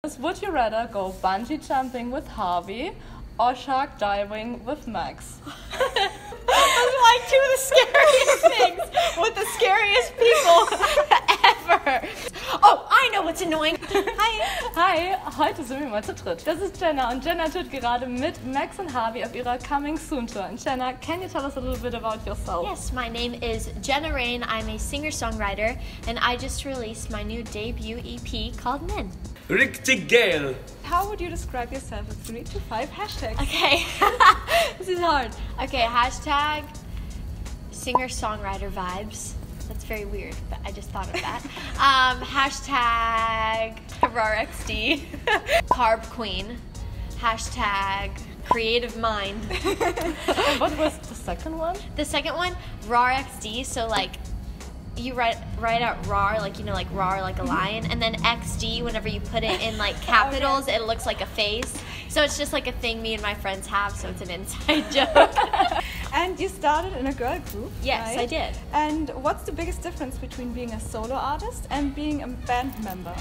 Would you rather go bungee jumping with Harvey or shark diving with Max? Those are like two of the scariest things with the scariest people ever. Oh, I know what's annoying. Hi, heute sind wir mal zu dritt. Das ist Jenna und Jenna tut gerade mit Max und Harvey auf ihrer Coming Soon Tour. And Jenna, can you tell us a little bit about yourself? Yes, my name is Jenna Raine. I'm a singer-songwriter and I just released my new debut EP called Min. Richtig geil! How would you describe yourself with 3 to 5 hashtags? Okay, this is hard. Okay, hashtag singer-songwriter vibes. That's very weird, but I just thought of that. Hashtag RARXD, carb queen. Hashtag creative mind. And what was the second one? The second one, RARXD, so like you write out RAR, like, you know, like RAR, like a lion, and then XD, whenever you put it in like capitals, it looks like a face. So it's just like a thing me and my friends have, so it's an inside joke. And you started in a girl group, Yes, right? I did. And what's the biggest difference between being a solo artist and being a band member?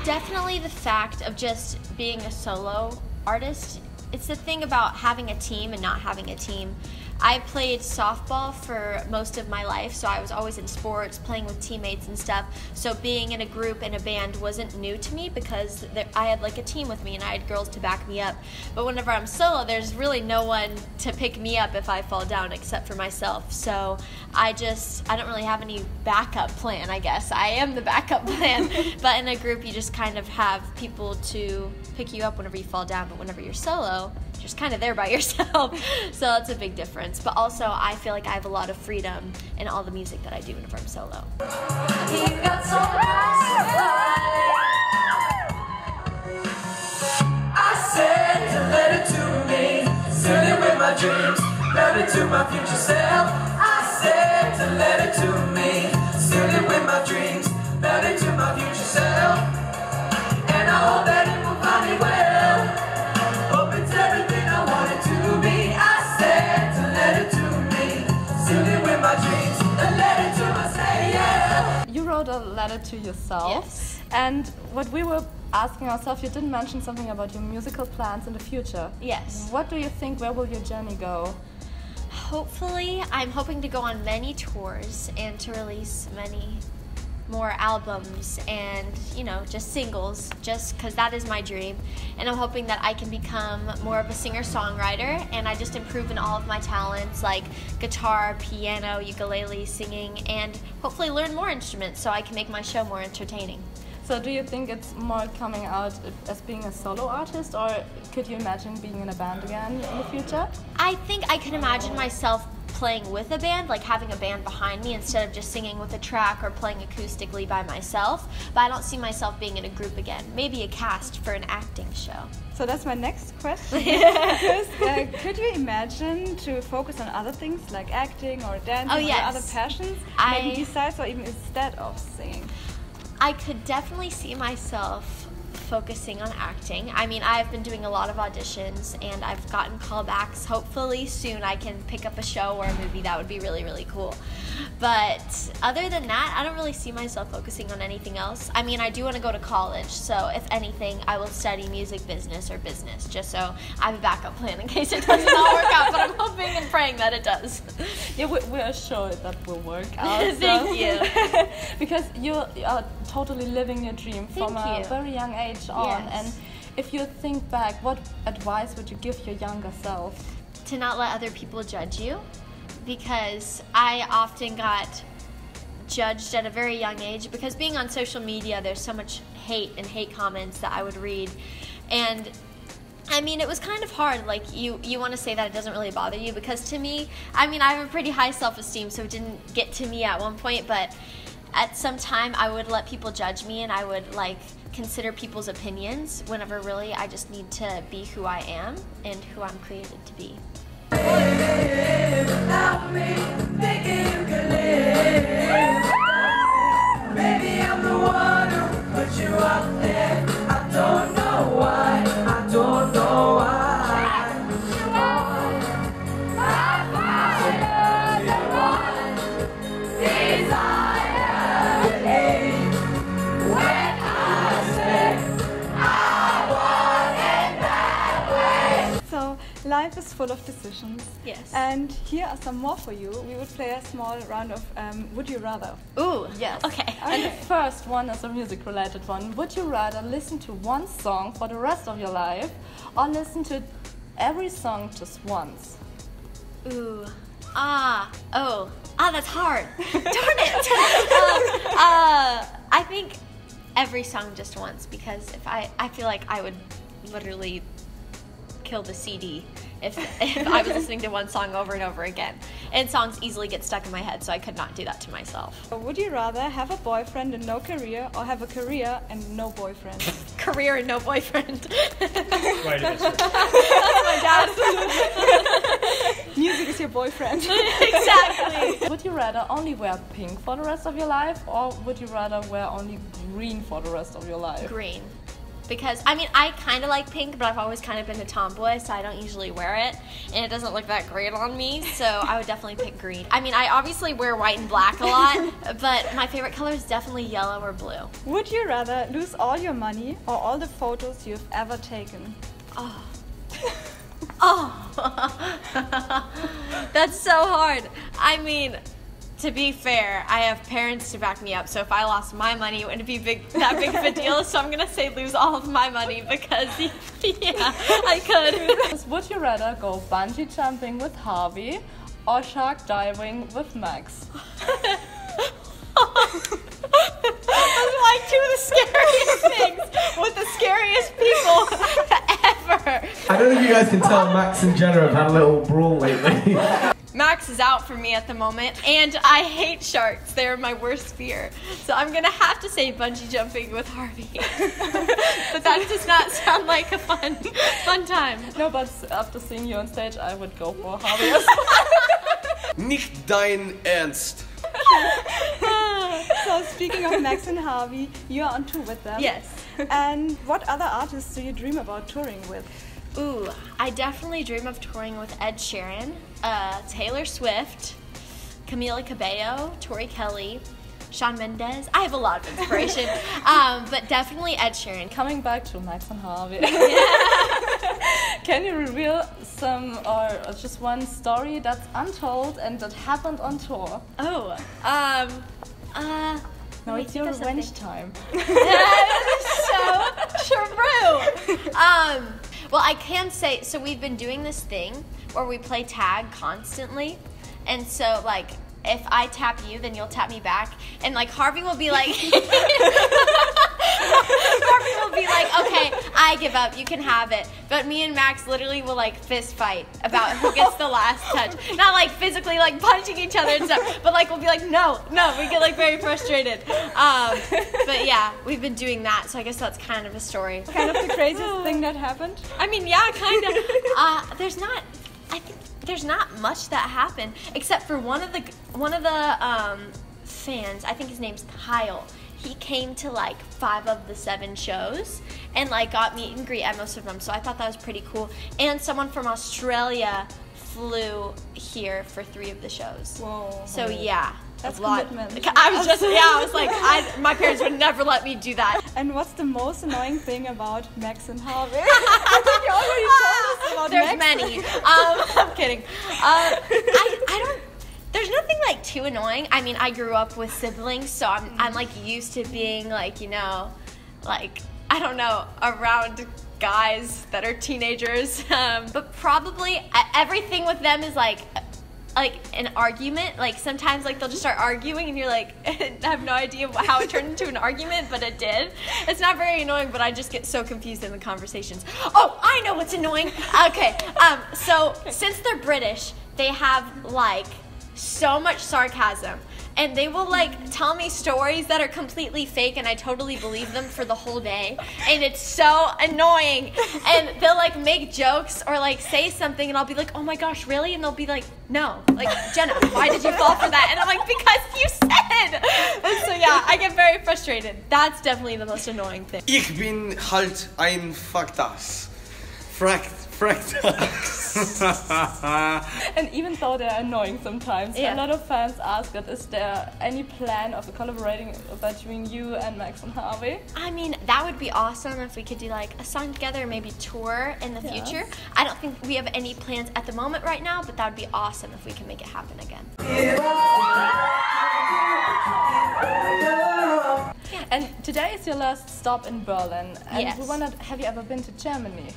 Definitely the fact of just being a solo artist. It's the thing about having a team and not having a team. I played softball for most of my life, so I was always in sports, playing with teammates and stuff. So being in a group and a band wasn't new to me because I had like a team with me and I had girls to back me up. But whenever I'm solo, there's really no one to pick me up if I fall down except for myself. So I don't really have any backup plan, I guess. I am the backup plan. But in a group, you just kind of have people to pick you up whenever you fall down. But whenever you're solo, you're just kind of there by yourself. So that's a big difference. But also, I feel like I have a lot of freedom in all the music that I do whenever I'm solo. I said to let it to me, send it with my dreams, let it to my future self. I said to let it to me, send it with my dreams, let it to my future self. And I hope that it will find me well. Hope it's everything I want it to be. I said to let it to me, send it with my dreams, and let it to my say, yeah. You wrote a letter to yourself. Yes. And what we were asking ourselves, you didn't mention something about your musical plans in the future. Yes. What do you think, where will your journey go? Hopefully, I'm hoping to go on many tours and to release many more albums and, you know, just singles, just because that is my dream. And I'm hoping that I can become more of a singer-songwriter and I just improve in all of my talents like guitar, piano, ukulele, singing, and hopefully learn more instruments so I can make my show more entertaining. So do you think it's more coming out as being a solo artist, or could you imagine being in a band again in the future? I think I can imagine myself playing with a band, like having a band behind me instead of just singing with a track or playing acoustically by myself, but I don't see myself being in a group again. Maybe a cast for an acting show. So that's my next question. Because, could you imagine to focus on other things like acting or dancing Oh, yes. or other passions, maybe besides or even instead of singing? I could definitely see myself focusing on acting. I mean, I've been doing a lot of auditions and I've gotten callbacks. Hopefully soon I can pick up a show or a movie. That would be really, really cool. But other than that, I don't really see myself focusing on anything else. I mean, I do want to go to college, so if anything, I will study music business or business, just so I have a backup plan in case it doesn't all work out, but I'm hoping and praying that it does. Yeah, we are sure that will work out. Thank you. Because you are totally living your dream from a very young age on. Yes. And if you think back, what advice would you give your younger self? To not let other people judge you, because I often got judged at a very young age because being on social media, there's so much hate and hate comments that I would read. And I mean, it was kind of hard. Like, you want to say that it doesn't really bother you, because to me, I mean, I have a pretty high self-esteem, so it didn't get to me at one point, but at some time I would let people judge me and I would like consider people's opinions whenever really I just need to be who I am and who I'm created to be. Without me, thinking you can live. Maybe I'm the one who put you out there. I don't know why, I don't know why. Desire me when I say I Life is full of decisions. Yes. And here are some more for you. We would play a small round of Would You Rather. Ooh. Yes. Okay. And the first one is a music-related one. Would you rather listen to one song for the rest of your life or listen to every song just once? Ooh. That's hard. Darn it. I think every song just once, because if I feel like I would literally kill the CD if I was listening to one song over and over again. And songs easily get stuck in my head, so I could not do that to myself. Would you rather have a boyfriend and no career or have a career and no boyfriend? Career and no boyfriend. Right answer. That's my dad. Music is your boyfriend. Exactly. Would you rather only wear pink for the rest of your life or would you rather wear only green for the rest of your life? Green. Because, I mean, I kind of like pink, but I've always kind of been a tomboy, so I don't usually wear it, and it doesn't look that great on me, so I would definitely pick green. I mean, I obviously wear white and black a lot, but my favorite color is definitely yellow or blue. Would you rather lose all your money or all the photos you've ever taken? That's so hard. I mean, to be fair, I have parents to back me up, so if I lost my money, it wouldn't be that big of a deal, so I'm gonna say lose all of my money because, yeah, I could. Would you rather go bungee jumping with Harvey or shark diving with Max? Those are like two of the scariest things with the scariest people ever. I don't think you guys can tell Max and Jenna have had a little brawl lately. Max is out for me at the moment, and I hate sharks. They're my worst fear. So I'm gonna have to say bungee jumping with Harvey. But that does not sound like a fun time. No, but after seeing you on stage, I would go for Harvey as well. Nicht dein Ernst. So speaking of Max and Harvey, you are on tour with them. Yes. And what other artists do you dream about touring with? Ooh, I definitely dream of touring with Ed Sheeran, Taylor Swift, Camila Cabello, Tori Kelly, Shawn Mendes. I have a lot of inspiration, but definitely Ed Sheeran. Coming back to Max and Harvey. Can you reveal some or just one story that's untold and that happened on tour? Oh, Now it's your revenge time. That is so true. Well, I can say, so we've been doing this thing where we play tag constantly, and so like if I tap you, then you'll tap me back, and like Harvey will be like, okay, I give up, you can have it. But me and Max literally will like fist fight about who gets the last touch. Not like physically like punching each other and stuff, but like we'll be like, no, we get like very frustrated. But yeah, we've been doing that, so I guess that's kind of a story. Kind of the craziest thing that happened? I mean, yeah, kind of. I think there's not much that happened except for one of the fans. I think his name's Kyle. He came to like 5 of the 7 shows and like got meet and greet at most of them. So I thought that was pretty cool. And someone from Australia flew here for 3 of the shows. Whoa. So yeah. That's a lot. commitment. I was like, my parents would never let me do that. And what's the most annoying thing about Max and Harvey? I think you already told us about There's Max. many. I'm kidding. I don't. There's nothing like too annoying. I mean, I grew up with siblings, so I'm like used to being like, you know, like I don't know, around guys that are teenagers. But probably everything with them is like an argument. Like sometimes like they'll just start arguing and you're like, I have no idea how it turned into an argument, but it did. It's not very annoying, but I just get so confused in the conversations. Oh, I know what's annoying. Okay, so since they're British, they have like so much sarcasm. And they will like tell me stories that are completely fake and I totally believe them for the whole day. And it's so annoying. And they'll like make jokes or like say something and I'll be like, oh my gosh, really? And they'll be like, no. Like, Jenna, why did you fall for that? And I'm like, because you said. And so yeah, I get very frustrated. That's definitely the most annoying thing. Ich bin halt ein Faktas. And even though they're annoying sometimes, Yeah. a lot of fans ask it, is there any plan of collaborating between you and Max and Harvey? I mean, that would be awesome if we could do like a song together, maybe tour in the future. I don't think we have any plans at the moment right now, but that would be awesome if we can make it happen again. And today is your last stop in Berlin. And Yes. we wondered, have you ever been to Germany?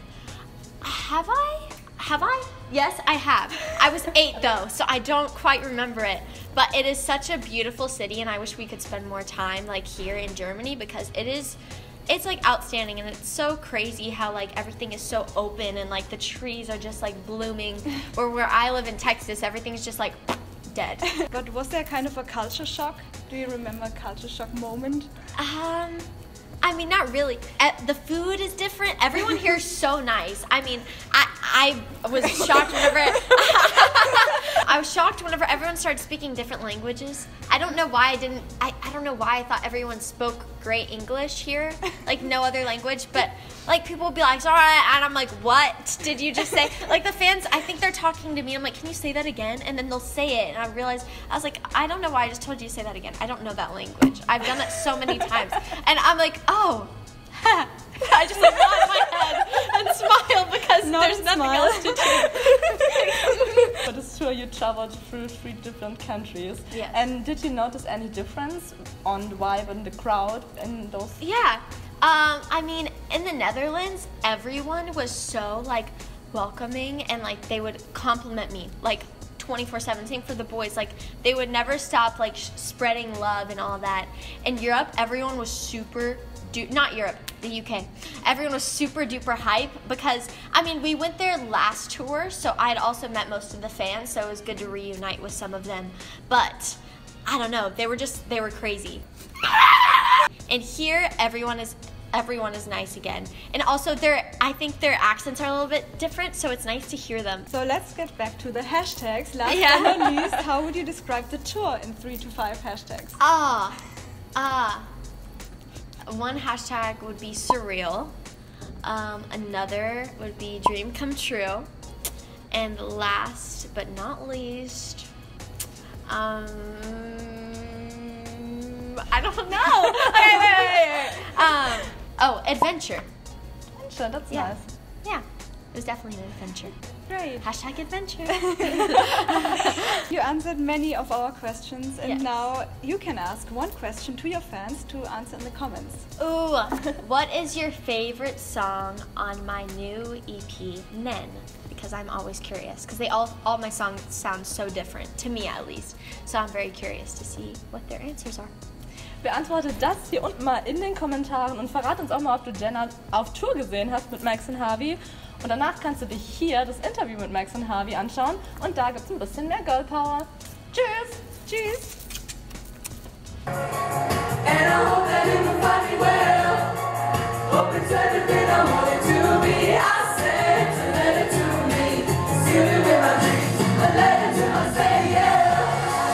Have I? Have I? Yes, I have. I was 8 though, so I don't quite remember it. But it is such a beautiful city, and I wish we could spend more time like here in Germany, because it's like outstanding, and it's so crazy how like everything is so open and like the trees are just like blooming. Or where I live in Texas, everything's just like dead. But was there kind of a culture shock? Do you remember a culture shock moment? I mean, not really. The food is different. Everyone here is so nice. I mean, I was shocked whenever I was shocked whenever everyone started speaking different languages. I don't know why I don't know why I thought everyone spoke great English here, like no other language, but like people would be like, sorry, and I'm like, what did you just say? Like the fans, I think they're talking to me. I'm like, can you say that again? And then they'll say it, and I was like, I don't know why I just told you to say that again. I don't know that language. I've done that so many times, and I'm like, oh. I just like nod my head and smile because there's nothing else to do. For this tour, you traveled through 3 different countries. Yes. And did you notice any difference on the vibe and the crowd in those? Yeah. I mean, in the Netherlands, everyone was so like welcoming, and like they would compliment me like 24/7. Same for the boys. Like they would never stop like spreading love and all that. In Europe, everyone was not Europe, the UK. Everyone was super duper hype because, I mean, we went there last tour, so I had also met most of the fans, so it was good to reunite with some of them. But, I don't know, they were crazy. And here, everyone is nice again. And also, I think their accents are a little bit different, so it's nice to hear them. So let's get back to the hashtags. Last Yeah. but not least, how would you describe the tour in 3 to 5 hashtags? One hashtag would be surreal. Another would be dream come true. And last but not least, I don't know. Wait. Adventure. Sure, that's Yeah. nice. Yeah, it was definitely an adventure. Great. Hashtag adventure. You answered many of our questions, and Yes. now you can ask one question to your fans to answer in the comments. Ooh, what is your favorite song on my new EP, Nen? Because I'm always curious, because all my songs sound so different, to me at least. So I'm very curious to see what their answers are. Beantworte das hier unten mal in den Kommentaren und verrat uns auch mal, ob du Jenna auf Tour gesehen hast mit Max und Harvey. Und danach kannst du dich hier das Interview mit Max und Harvey anschauen. Und da gibt es ein bisschen mehr Girl Power. Tschüss! Tschüss!